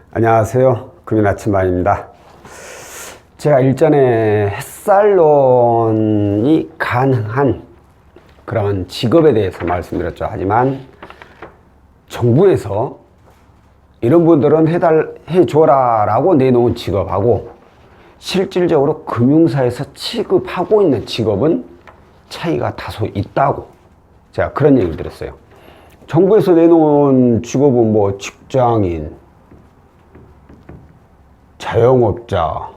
안녕하세요. 금연 아침반입니다. 제가 일전에 햇살론이 가능한 그런 직업에 대해서 말씀드렸죠. 하지만 정부에서 이런 분들은 해줘라 라고 내놓은 직업하고 실질적으로 금융사에서 취급하고 있는 직업은 차이가 다소 있다고 제가 그런 얘기를 드렸어요. 정부에서 내놓은 직업은 뭐 직장인, 자영업자,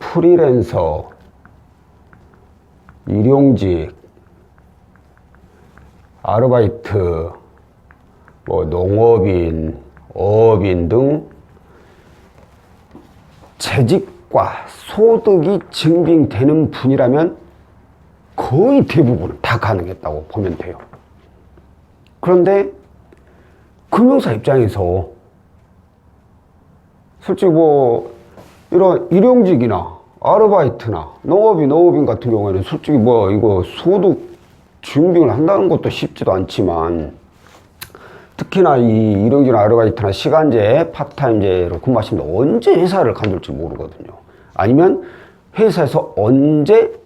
프리랜서, 일용직, 아르바이트, 뭐 농업인, 어업인 등 재직과 소득이 증빙되는 분이라면 거의 대부분 다 가능했다고 보면 돼요. 그런데 금융사 입장에서 솔직히 뭐 이런 일용직이나 아르바이트나 농업인 같은 경우에는 솔직히 뭐 이거 소득 증빙을 한다는 것도 쉽지도 않지만 특히나 이 일용직이나 아르바이트나 시간제, 파트타임제로 근무하시면 언제 회사를 간둘지 모르거든요. 아니면 회사에서 언제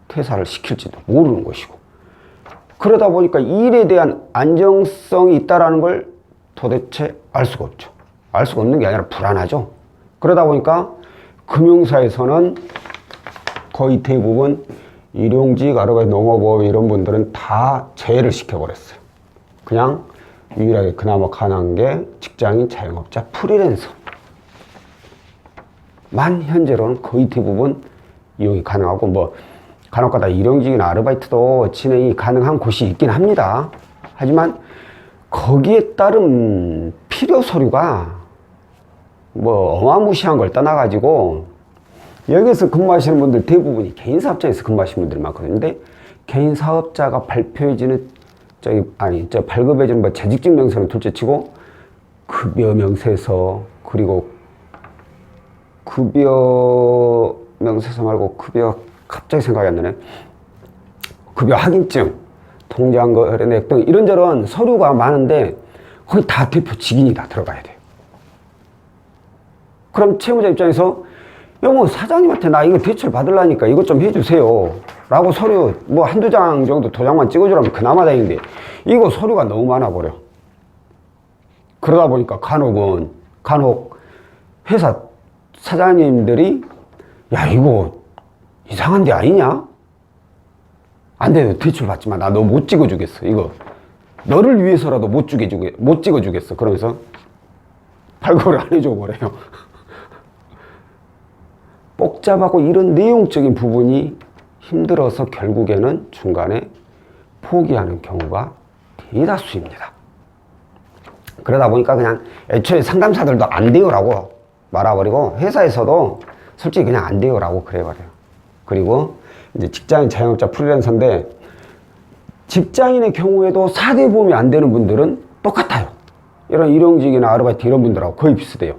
퇴사를 시킬지도 모르는 것이고, 그러다 보니까 일에 대한 안정성이 있다는 걸 도대체 알 수가 없죠. 알 수가 없는 게 아니라 불안하죠. 그러다 보니까 금융사에서는 거의 대부분 일용직, 아르바이트, 농업업 이런 분들은 다 제외를 시켜버렸어요. 그냥 유일하게 그나마 가능한 게 직장인, 자영업자, 프리랜서만 현재로는 거의 대부분 이용이 가능하고, 뭐 간혹가다 일용직이나 아르바이트도 진행이 가능한 곳이 있긴 합니다. 하지만 거기에 따른 필요 서류가 뭐 어마무시한 걸 떠나가지고 여기서 근무하시는 분들 대부분이 개인사업자에서 근무하시는 분들이 많거든요. 근데 개인사업자가 발표해지는 발급해주는 뭐 재직증 명세는 둘째치고 급여 명세서, 그리고 급여 명세서 말고 급여 갑자기 생각이 안 나네. 급여 확인증, 통장 거래 내역 등 이런저런 서류가 많은데 거의 다 대표 직인이 다 들어가야 돼요. 그럼 채무자 입장에서 뭐 사장님한테 나 이거 대출 받으려니까 이것 좀 해주세요 라고 서류 뭐 한두 장 정도 도장만 찍어주라면 그나마 다행인데 이거 서류가 너무 많아 버려. 그러다 보니까 간혹 회사 사장님들이 야 이거 이상한 데 아니냐? 안 돼, 대출 받지 마. 나 너 못 찍어주겠어. 이거 너를 위해서라도 못 찍어주겠어. 그러면서 발급을 안 해줘 버려요. 복잡하고 이런 내용적인 부분이 힘들어서 결국에는 중간에 포기하는 경우가 대다수입니다. 그러다 보니까 그냥 애초에 상담사들도 안 돼요라고 말아버리고 회사에서도 솔직히 그냥 안 돼요라고 그래버려요. 그리고 이제 직장인, 자영업자, 프리랜서인데 직장인의 경우에도 4대 보험이 안 되는 분들은 똑같아요. 이런 일용직이나 아르바이트 이런 분들하고 거의 비슷해요.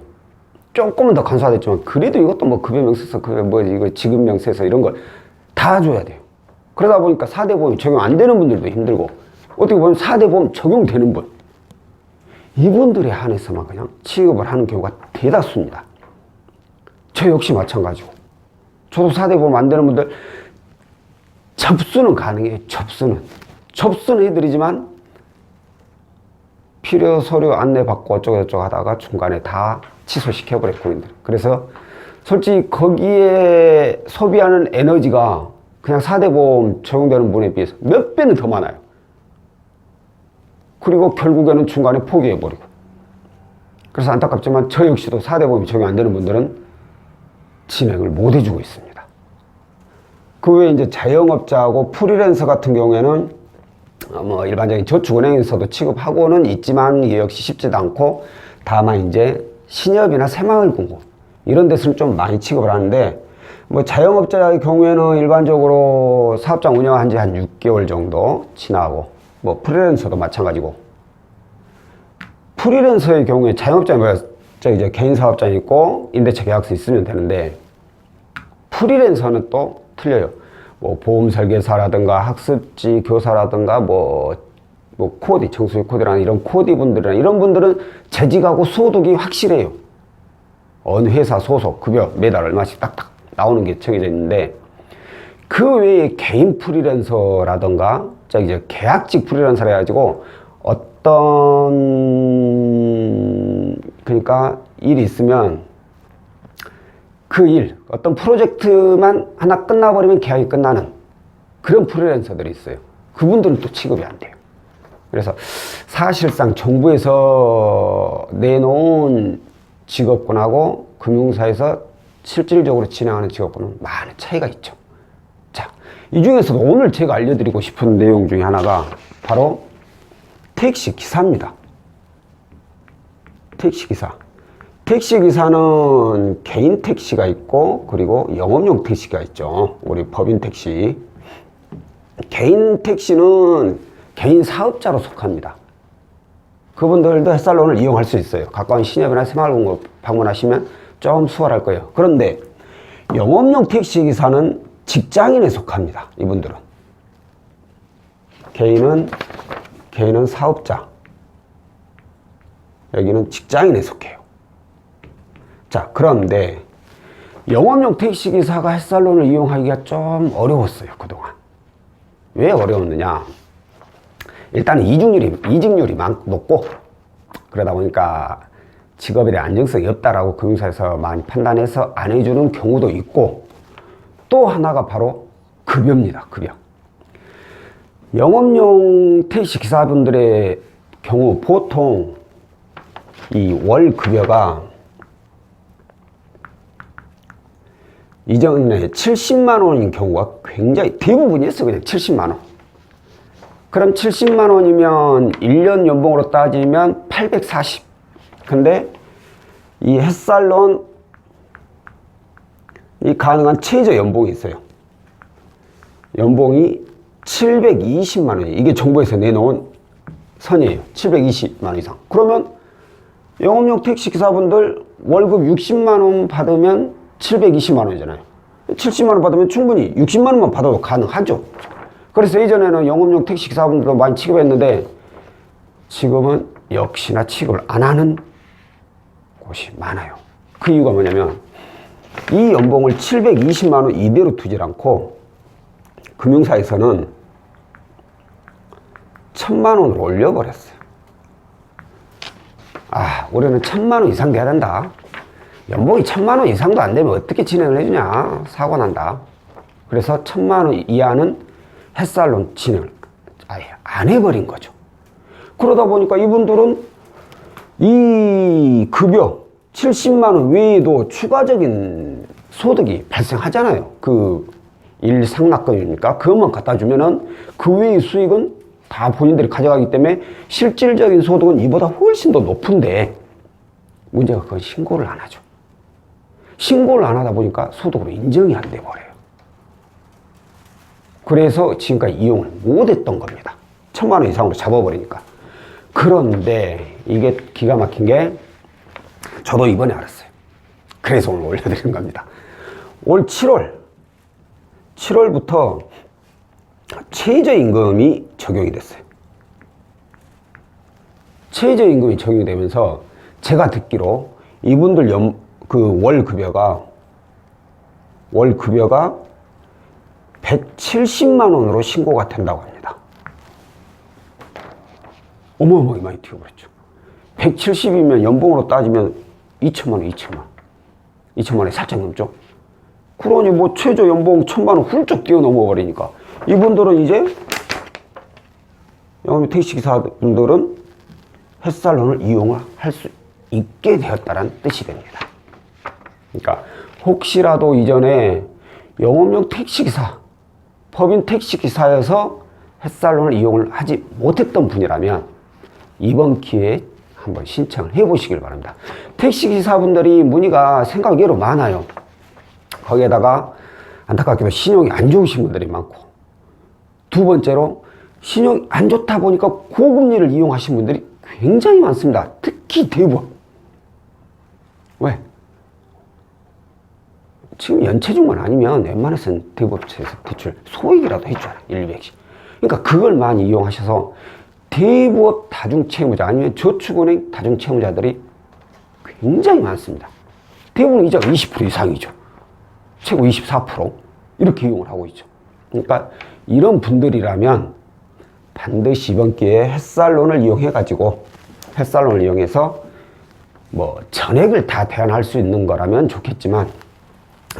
조금은 더 간소화됐지만 그래도 이것도 뭐 급여 명세서, 이거 지급 명세서 이런 걸 다 줘야 돼요. 그러다 보니까 4대 보험이 적용 안 되는 분들도 힘들고, 어떻게 보면 4대 보험 적용되는 분, 이분들에 한해서만 그냥 취급을 하는 경우가 대다수입니다. 저 역시 마찬가지고, 저도 4대 보험 안 되는 분들 접수는 가능해요. 접수는 해드리지만 필요 서류 안내 받고 어쩌고저쩌고 하다가 중간에 다 취소시켜버려요, 고객들. 그래서 솔직히 거기에 소비하는 에너지가 그냥 4대 보험 적용되는 분에 비해서 몇 배는 더 많아요. 그리고 결국에는 중간에 포기해버리고. 그래서 안타깝지만 저 역시도 4대 보험이 적용 안 되는 분들은 진행을 못 해주고 있습니다. 그 외에 이제 자영업자하고 프리랜서 같은 경우에는 뭐 일반적인 저축은행에서도 취급하고는 있지만 이게 역시 쉽지도 않고, 다만 이제 신협이나 새마을금고 이런 데서는 좀 많이 취급을 하는데, 뭐 자영업자의 경우에는 일반적으로 사업장 운영한 지 한 6개월 정도 지나고, 뭐 프리랜서도 마찬가지고, 프리랜서의 경우에 자영업자는 뭐야? 이제 개인 사업장 있고 임대차 계약서 있으면 되는데, 프리랜서는 또 틀려요. 뭐 보험 설계사라든가 학습지 교사라든가 뭐 뭐 코디, 정수희 코디라는 이런 코디 분들이나 이런 분들은 재직하고 소득이 확실해요. 어느 회사 소속, 급여 매달 얼마씩 딱딱 나오는 게 정해져 있는데, 그 외에 개인 프리랜서라던가 저기 이제 계약직 프리랜서라 해가지고 어떤 그러니까 일이 있으면 그 일, 어떤 프로젝트만 하나 끝나버리면 계약이 끝나는 그런 프리랜서들이 있어요. 그분들은 또 취급이 안 돼요. 그래서 사실상 정부에서 내놓은 직업군하고 금융사에서 실질적으로 진행하는 직업군은 많은 차이가 있죠. 자, 이 중에서도 오늘 제가 알려드리고 싶은 내용 중에 하나가 바로 택시기사입니다. 택시기사. 택시기사는 개인 택시가 있고, 그리고 영업용 택시가 있죠. 우리 법인 택시. 개인 택시는 개인 사업자로 속합니다. 그분들도 햇살론을 이용할 수 있어요. 가까운 시내이나 새마을공고 방문하시면 좀 수월할 거예요. 그런데 영업용 택시기사는 직장인에 속합니다. 이분들은. 개인은 사업자. 여기는 직장인에 속해요. 자, 그런데 영업용 택시기사가 햇살론을 이용하기가 좀 어려웠어요, 그동안. 왜 어려웠느냐? 일단 이직률이 높고, 그러다 보니까 직업에 대한 안정성이 없다라고 금융사에서 많이 판단해서 안 해주는 경우도 있고, 또 하나가 바로 급여입니다, 급여. 영업용 택시 기사분들의 경우 보통 이 월 급여가 이전에 70만 원인 경우가 굉장히 대부분이었어요. 그냥 70만 원. 그럼 70만 원이면 1년 연봉으로 따지면 840. 근데 이 햇살론 이 가능한 최저 연봉이 있어요. 연봉이 720만 원이에요. 이게 정부에서 내놓은 선이에요. 720만 원 이상. 그러면 영업용 택시 기사분들 월급 60만 원 받으면 720만 원이잖아요. 70만 원 받으면 충분히 60만 원만 받아도 가능하죠. 그래서 예전에는 영업용 택시 기사분들도 많이 취급했는데, 지금은 역시나 취급을 안 하는 곳이 많아요. 그 이유가 뭐냐면, 이 연봉을 720만 원 이대로 두질 않고 금융사에서는 1000만 원으로 올려버렸어요. 아, 올해는 1000만 원 이상 돼야 된다. 연봉이 1000만 원 이상도 안 되면 어떻게 진행을 해주냐. 사고 난다. 그래서 1000만 원 이하는 햇살론 진행을 아예 안 해버린 거죠. 그러다 보니까 이분들은 이 급여 70만 원 외에도 추가적인 소득이 발생하잖아요. 그 일 상납금이니까 그것만 갖다 주면은 그 외의 수익은 다 본인들이 가져가기 때문에 실질적인 소득은 이보다 훨씬 더 높은데, 문제가 그건 신고를 안 하죠. 신고를 안 하다 보니까 소득으로 인정이 안 돼 버려요. 그래서 지금까지 이용을 못 했던 겁니다. 1000만 원 이상으로 잡아버리니까. 그런데 이게 기가 막힌 게, 저도 이번에 알았어요. 그래서 오늘 올려드리는 겁니다. 올 7월부터 최저임금이 적용이 됐어요. 최저임금이 적용이 되면서 제가 듣기로 이분들 월급여가 170만 원으로 신고가 된다고 합니다. 어마어마하게 많이 튀어버렸죠. 170이면 연봉으로 따지면 2천만 원. 2천만 원이 살짝 넘죠. 그러니 뭐 최저 연봉 1000만 원 훌쩍 뛰어넘어 버리니까 이분들은 이제 영업용 택시기사분들은 햇살론을 이용을 할 수 있게 되었다는 뜻이 됩니다. 그러니까 혹시라도 이전에 영업용 택시기사, 법인 택시기사여서 햇살론을 이용을 하지 못했던 분이라면 이번 기회에 한번 신청을 해보시길 바랍니다. 택시기사분들이 문의가 생각외로 많아요. 거기에다가 안타깝게도 신용이 안 좋으신 분들이 많고, 두 번째로 신용이 안 좋다 보니까 고금리를 이용하신 분들이 굉장히 많습니다. 특히 대부분. 왜? 지금 연체중만 아니면 웬만해서는 대부업체에서 대출 소액이라도 해줘요. 1, 200씩. 그러니까 그걸 많이 이용하셔서 대부업 다중채무자 아니면 저축은행 다중채무자들이 굉장히 많습니다. 대부분 이자가 20% 이상이죠. 최고 24% 이렇게 이용을 하고 있죠. 그러니까 이런 분들이라면 반드시 이번 기회에 햇살론을 이용해서 뭐 전액을 다 대안할 수 있는 거라면 좋겠지만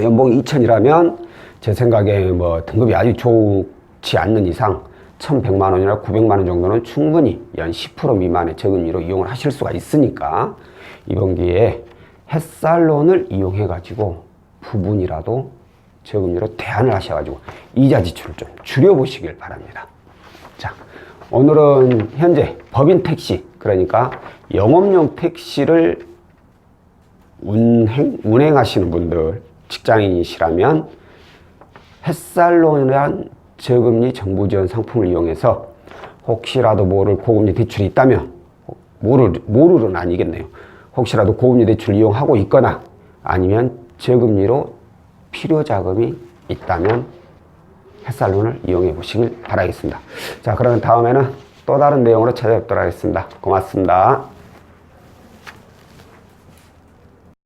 연봉이 2천이라면 제 생각에 뭐 등급이 아주 좋지 않는 이상 1,100만 원이나 900만 원 정도는 충분히 연 10% 미만의 저금리로 이용을 하실 수가 있으니까 이번 기회에 햇살론을 이용해가지고 부분이라도 저금리로 대안을 하셔가지고 이자 지출을 좀 줄여보시길 바랍니다. 자, 오늘은 현재 법인 택시, 그러니까 영업용 택시를 운행하시는 분들, 직장인이시라면 햇살론이란 저금리 정부 지원 상품을 이용해서 혹시라도 모를 고금리 대출이 있다면, 모르는 아니겠네요. 혹시라도 고금리 대출을 이용하고 있거나 아니면 저금리로 필요 자금이 있다면 햇살론을 이용해 보시길 바라겠습니다. 자, 그러면 다음에는 또 다른 내용으로 찾아뵙도록 하겠습니다. 고맙습니다.